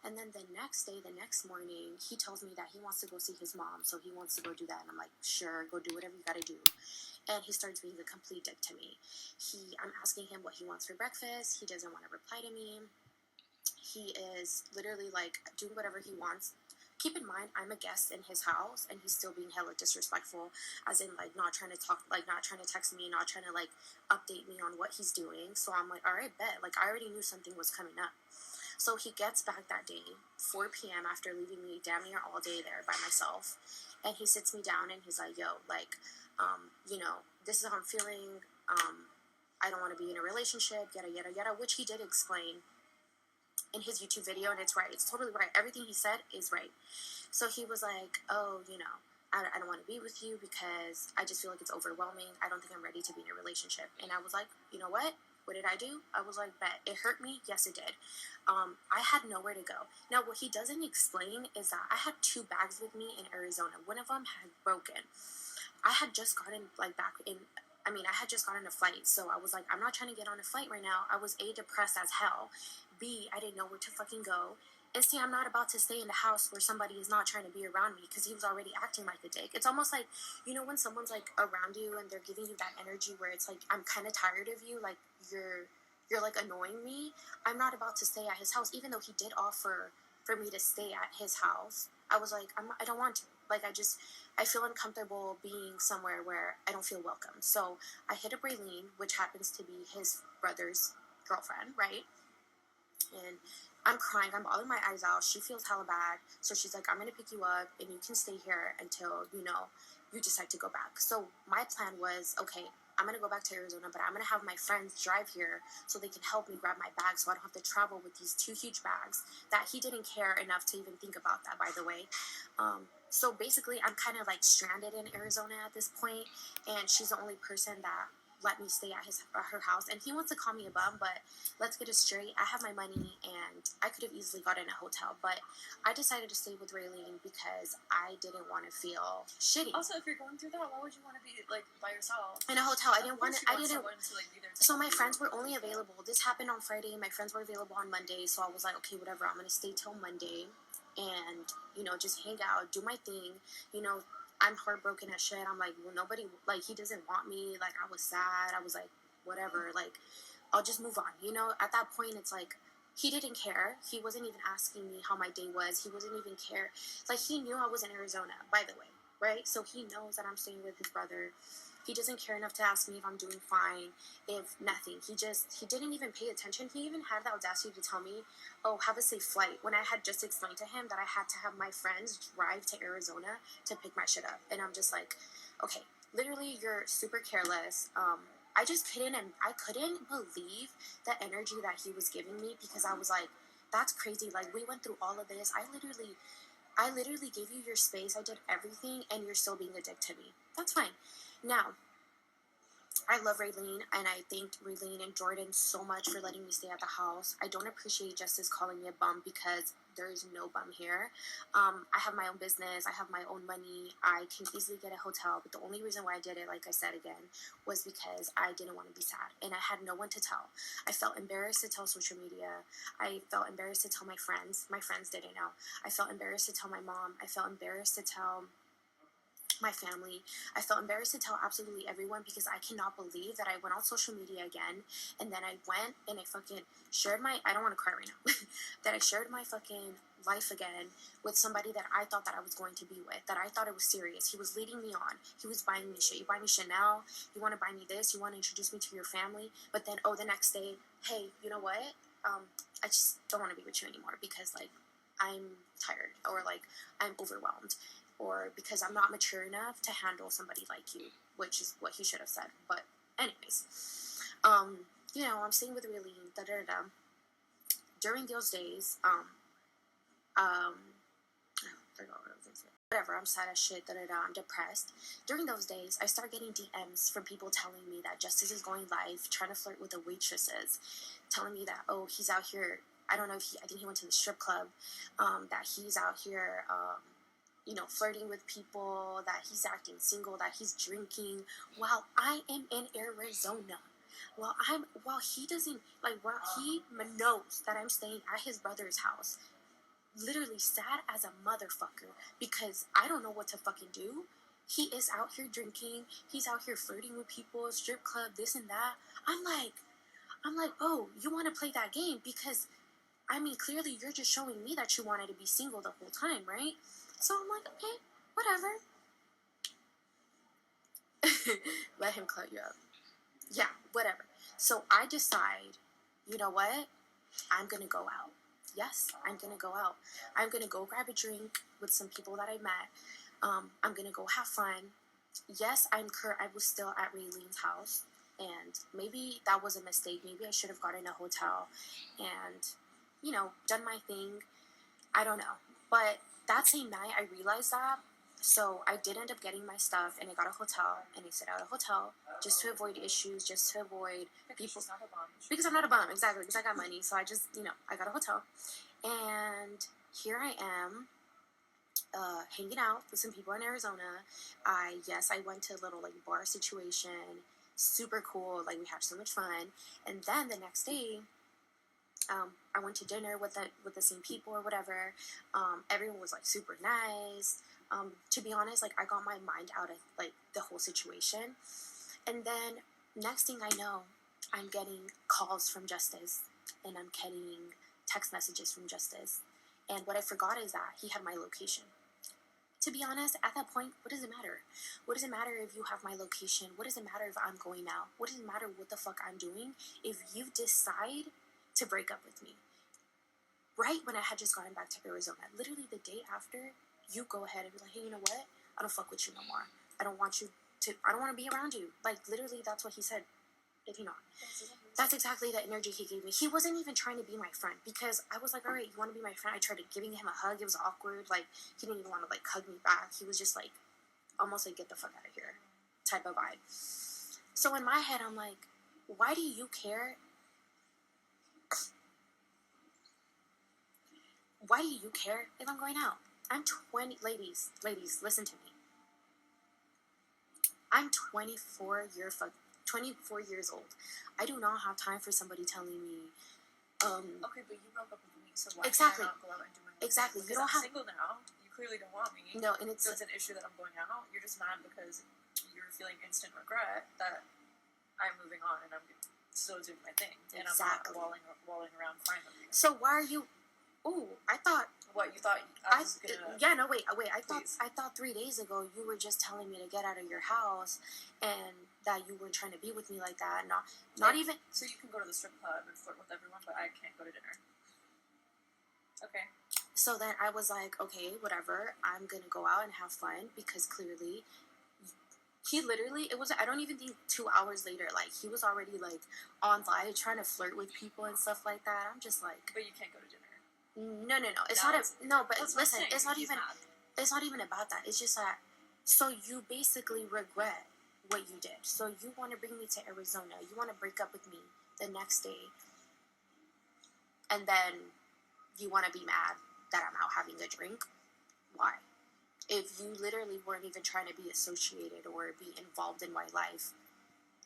And then the next day, the next morning, he tells me that he wants to go see his mom, so he wants to go do that. And I'm like, sure, go do whatever you gotta do. And he starts being a complete dick to me. I'm asking him what he wants for breakfast. He doesn't want to reply to me. He is literally like doing whatever he wants. Keep in mind, I'm a guest in his house, and he's still being hella disrespectful, as in like not trying to talk, like not trying to text me, not trying to like update me on what he's doing. So I'm like, all right, bet. Like I already knew something was coming up. So he gets back that day, 4 p.m. after leaving me damn near all day there by myself, and he sits me down and he's like, yo, like, this is how I'm feeling. I don't want to be in a relationship, yada yada yada, which he did explain in his YouTube video, and it's right. It's totally right. Everything he said is right. So he was like, oh, I don't want to be with you because I just feel like it's overwhelming. I don't think I'm ready to be in a relationship. And I was like, you know what? What did I do? I was like, bet. It hurt me? Yes, it did. I had nowhere to go. Now, what he doesn't explain is that I had 2 bags with me in Arizona. One of them had broken. I had just gotten I had just gotten a flight, so I was like, I'm not trying to get on a flight right now. I was A, depressed as hell. B, I didn't know where to fucking go. And C, I'm not about to stay in the house where somebody is not trying to be around me because he was already acting like a dick. It's almost like, when someone's like around you and they're giving you that energy where it's like, I'm kind of tired of you, like you're like annoying me. I'm not about to stay at his house, even though he did offer for me to stay at his house. I was like, I don't want to. Like, I feel uncomfortable being somewhere where I don't feel welcome. So I hit up Raylene, which happens to be his brother's girlfriend, right? And I'm crying. I'm bawling my eyes out. She feels hella bad. So she's like, I'm going to pick you up and you can stay here until, you decide to go back. So my plan was, okay, I'm going to go back to Arizona, but I'm going to have my friends drive here so they can help me grab my bag so I don't have to travel with these 2 huge bags that he didn't care enough to even think about that, by the way. So basically, I'm kind of like stranded in Arizona at this point, and she's the only person that let me stay at her house. And he wants to call me a bum, but let's get it straight. I have my money, and I could have easily gotten a hotel, but I decided to stay with Raylene because I didn't want to feel shitty. Also, if you're going through that, why would you want to be like by yourself in a hotel? I didn't want to. I didn't. Someone to, like, be there so my friends were only available. This happened on Friday. My friends were available on Monday, so I was like, okay, whatever. I'm gonna stay till Monday, and just hang out, do my thing. I'm heartbroken as shit. I'm like, well, nobody, like, he doesn't want me. Like, I was sad. I was like, whatever. Like, I'll just move on. At that point, it's like, he didn't care. He wasn't even asking me how my day was. He wasn't even care. Like, he knew I was in Arizona, by the way, right? So he knows that I'm staying with his brother. He doesn't care enough to ask me if I'm doing fine, if nothing. He didn't even pay attention. He even had the audacity to tell me, oh, have a safe flight, when I had just explained to him that I had to have my friends drive to Arizona to pick my shit up. And I'm just like, okay, literally, you're super careless. I just couldn't believe the energy that he was giving me, because I was like, that's crazy. Like, we went through all of this. I literally gave you your space. I did everything, and you're still being a dick to me. That's fine. Now, I love Raylene, and I thank Raylene and Jordan so much for letting me stay at the house. I don't appreciate Justice calling me a bum, because there is no bum here. I have my own business. I have my own money. I can easily get a hotel, but the only reason why I did it, like I said again, was because I didn't want to be sad, and I had no one to tell. I felt embarrassed to tell social media. I felt embarrassed to tell my friends. My friends didn't know. I felt embarrassed to tell my mom. I felt embarrassed to tell my family. I felt embarrassed to tell absolutely everyone, because I cannot believe that I went on social media again, and then I went and I fucking shared I don't want to cry right now, that I shared my fucking life again with somebody that I thought that I was going to be with, that I thought it was serious. He was leading me on. He was buying me shit. You buy me Chanel, you want to buy me this, you want to introduce me to your family, but then, the next day, hey, you know what? I just don't want to be with you anymore, because, like, I'm tired, or, like, I'm overwhelmed, or because I'm not mature enough to handle somebody like you, which is what he should have said. But anyways, I'm staying with Raylene, During those days, I forgot what I was going to say. Whatever, I'm sad as shit, I'm depressed. During those days, I start getting DMs from people telling me that Justice is going live, trying to flirt with the waitresses, telling me that, oh, he's out here, I don't know if I think he went to the strip club, that he's out here, flirting with people, that he's acting single, that he's drinking, while I am in Arizona. While he doesn't, while he knows that I'm staying at his brother's house, literally sad as a motherfucker because I don't know what to fucking do. He is out here drinking. He's out here flirting with people, strip club, this and that. I'm like, oh, you want to play that game because, I mean, clearly you're just showing me that you wanted to be single the whole time, right? So I'm like, okay, whatever. Let him cut you up. Yeah, whatever. So I decide, you know what? I'm going to go out. Yes, I'm going to go out. I'm going to go grab a drink with some people that I met. I'm going to go have fun. Yes, I was still at Raylene's house. And maybe that was a mistake. Maybe I should have gotten a hotel and, done my thing. I don't know. But that same night, I realized that. So I did end up getting my stuff, and I got a hotel, and I stayed at a hotel just to avoid issues, just to avoid people. She's not a bum. Because I'm not a bum, exactly. Because I got money, so I just, I got a hotel, and here I am, hanging out with some people in Arizona. I went to a little like bar situation, super cool. Like we had so much fun, and then the next day, I went to dinner with the same people or whatever. Everyone was like super nice. To be honest, like I got my mind out of like the whole situation, and then next thing I know, I'm getting calls from Justice, and I'm getting text messages from Justice, and what I forgot is that he had my location. To be honest, at that point, what does it matter? What does it matter if you have my location? What does it matter if I'm going out? What does it matter what the fuck I'm doing if you decide to break up with me? Right when I had just gotten back to Arizona, literally the day after, you go ahead and be like, hey, you know what? I don't fuck with you no more. I don't want to be around you. Like, literally, that's what he said. If you know. That's exactly the energy he gave me. He wasn't even trying to be my friend because I was like, all right, you want to be my friend? I tried giving him a hug. It was awkward. Like, he didn't even want to, like, hug me back. He was just, like, almost like, get the fuck out of here type of vibe. So in my head, I'm like, why do you care? Why do you care if I'm going out? I'm 20, ladies, listen to me. I'm 24 years old. I do not have time for somebody telling me, Okay, but you broke up with me, so why exactly. can't I not go out and do my own Exactly. thing? You don't I'm have single now. You clearly don't want me. No, and So it's an issue that I'm going out. You're just mad because you're feeling instant regret that I'm moving on and I'm still doing my thing, and exactly. I'm not walling around fine with you. So why are you? Oh, I thought. What you thought I was gonna? Yeah, no, wait. I thought 3 days ago you were just telling me to get out of your house, and that you weren't trying to be with me like that. Not even. So you can go to the strip club and flirt with everyone, but I can't go to dinner. Okay. So then I was like, okay, whatever. I'm gonna go out and have fun because clearly, he literally, it was, I don't even think 2 hours later, like he was already like on live trying to flirt with people and stuff like that. I'm just like, but you can't go to dinner. No. It's no, not. But listen, it's not even. Mad. It's not even about that. It's just that. So you basically regret what you did. So you want to bring me to Arizona. You want to break up with me the next day, and then you want to be mad that I'm out having a drink. Why? If you literally weren't even trying to be associated or be involved in my life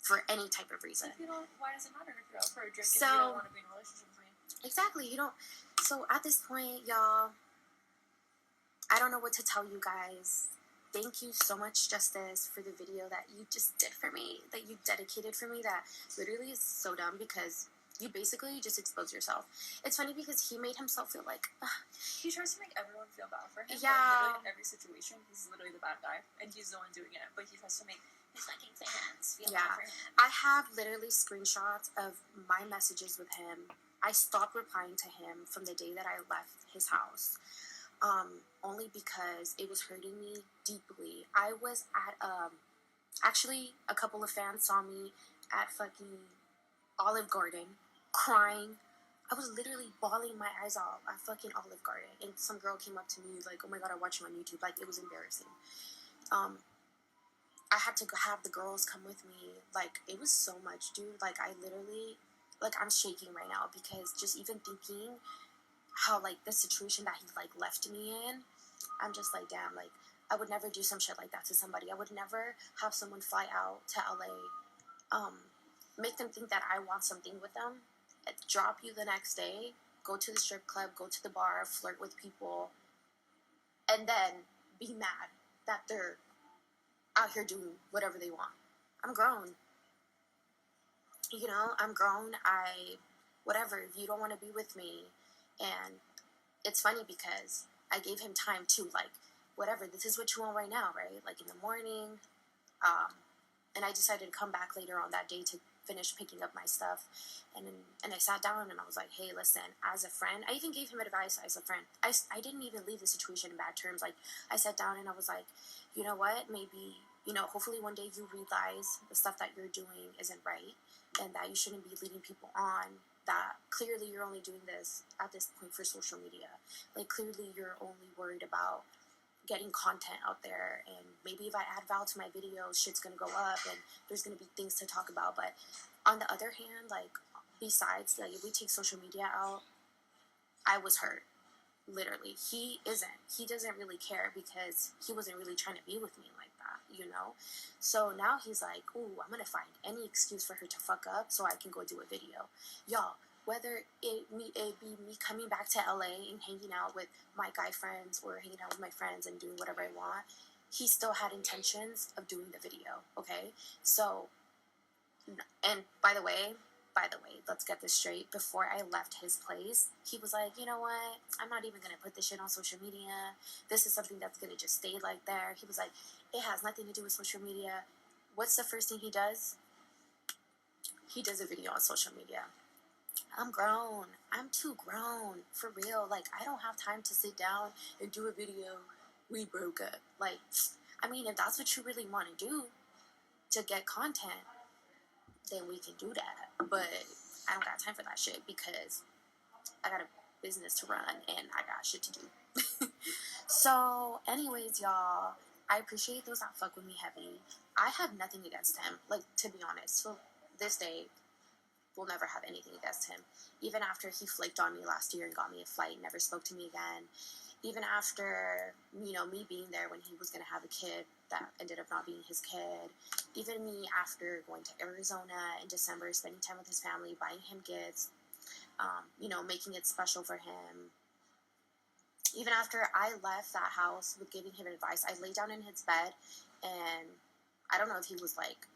for any type of reason. Why does it matter if you're out for a drink so, and you don't want to be in a relationship with me? Exactly. You don't. So at this point, y'all, I don't know what to tell you guys. Thank you so much, Justice, for the video that you just did for me, that you dedicated for me, that literally is so dumb because you basically just exposed yourself. It's funny because he made himself feel like... he tries to make everyone feel bad for him. Yeah. But literally in every situation, he's literally the bad guy, and he's the one doing it, but he tries to make his fucking fans feel bad for him. I have literally screenshots of my messages with him. I stopped replying to him from the day that I left his house. Only because it was hurting me deeply. I was at, actually, a couple of fans saw me at fucking Olive Garden, crying. I was literally bawling my eyes out at fucking Olive Garden, and some girl came up to me like, oh my god, I watch you on YouTube. Like, it was embarrassing. I had to have the girls come with me. Like, it was so much, dude. Like, I literally, like, I'm shaking right now because just even thinking how, like, the situation that he, like, left me in, I'm just like, damn, like, I would never do some shit like that to somebody. I would never have someone fly out to LA, make them think that I want something with them, drop you the next day, go to the strip club, go to the bar, flirt with people, and then be mad that they're out here doing whatever they want. I'm grown. You know, I'm grown. Whatever, if you don't want to be with me. And it's funny because I gave him time to, like, whatever, this is what you want right now, right? Like in the morning. And I decided to come back later on that day to finish picking up my stuff. And I sat down and I was like, hey, listen, as a friend, I even gave him advice as a friend. I didn't even leave the situation in bad terms. Like, I sat down and I was like, you know what, maybe, you know, hopefully one day you realize the stuff that you're doing isn't right and that you shouldn't be leading people on, that clearly you're only doing this at this point for social media. Like, clearly you're only worried about getting content out there, and maybe if I add value to my videos, shit's gonna go up and there's gonna be things to talk about. But on the other hand, like, besides, like, if we take social media out, I was hurt. Literally, he doesn't really care because he wasn't really trying to be with me like that, you know. So now he's like, ooh, I'm gonna find any excuse for her to fuck up so I can go do a video. Y'all, whether it be me coming back to LA and hanging out with my guy friends or hanging out with my friends and doing whatever I want, he still had intentions of doing the video. Okay, so, and by the way, let's get this straight. Before I left his place, he was like, you know what? I'm not even going to put this shit on social media. This is something that's going to just stay like there. He was like, it has nothing to do with social media. What's the first thing he does? He does a video on social media. I'm grown. I'm too grown. For real. Like, I don't have time to sit down and do a video. We broke up. Like, I mean, if that's what you really want to do to get content, then we can do that. But I don't got time for that shit because I got a business to run and I got shit to do. So, anyways, y'all, I appreciate those that fuck with me heavy. I have nothing against him. Like, to be honest, so this day, we'll never have anything against him. Even after he flaked on me last year and got me a flight, never spoke to me again. Even after, you know, me being there when he was going to have a kid that ended up not being his kid. Even me after going to Arizona in December, spending time with his family, buying him gifts, you know, making it special for him. Even after I left that house with giving him advice, I lay down in his bed and I don't know if he was like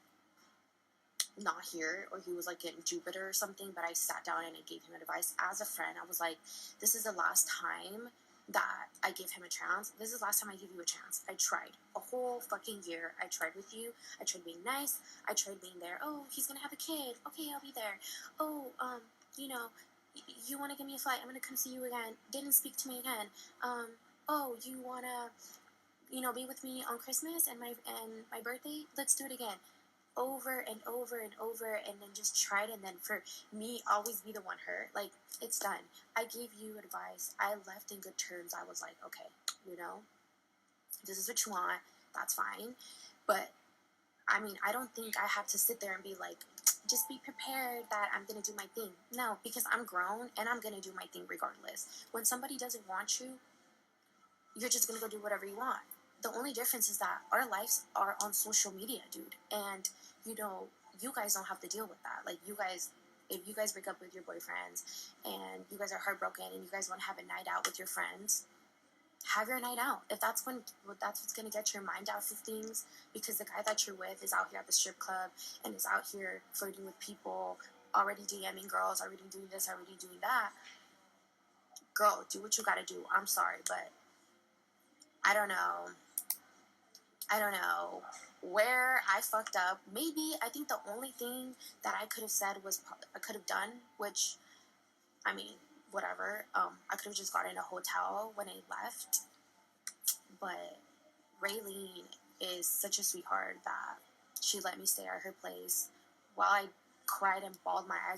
not here or he was like in Jupiter or something, but I sat down and I gave him advice as a friend. I was like, this is the last time that I gave him a chance. This is the last time I give you a chance. I tried a whole fucking year. I tried with you. I tried being nice. I tried being there. Oh, he's gonna have a kid. Okay, I'll be there. Oh, you know, you want to give me a flight? I'm gonna come see you again. Didn't speak to me again. Oh, you wanna, you know, be with me on Christmas and my birthday? Let's do it again. Over and over and over, and then just tried, and then for me always be the one hurt. Like, it's done. I gave you advice. I left in good terms. I was like, okay, you know, this is what you want. That's fine. But I mean, I don't think I have to sit there and be like, just be prepared that I'm gonna do my thing. No, because I'm grown and I'm gonna do my thing regardless. When somebody doesn't want you, you're just gonna go do whatever you want. The only difference is that our lives are on social media, dude. And, you know, you guys don't have to deal with that. Like, you guys, if you guys break up with your boyfriends and you guys are heartbroken and you guys want to have a night out with your friends, have your night out. If that's what's going to get your mind off of things, because the guy that you're with is out here at the strip club and is out here flirting with people, already DMing girls, already doing this, already doing that. Girl, do what you got to do. I'm sorry, but I don't know. I don't know where I fucked up. Maybe I think the only thing that I could have said was I could have done, which, I mean, whatever. I could have just gotten a hotel when I left. But Raylene is such a sweetheart that she let me stay at her place while I cried and bawled my eyes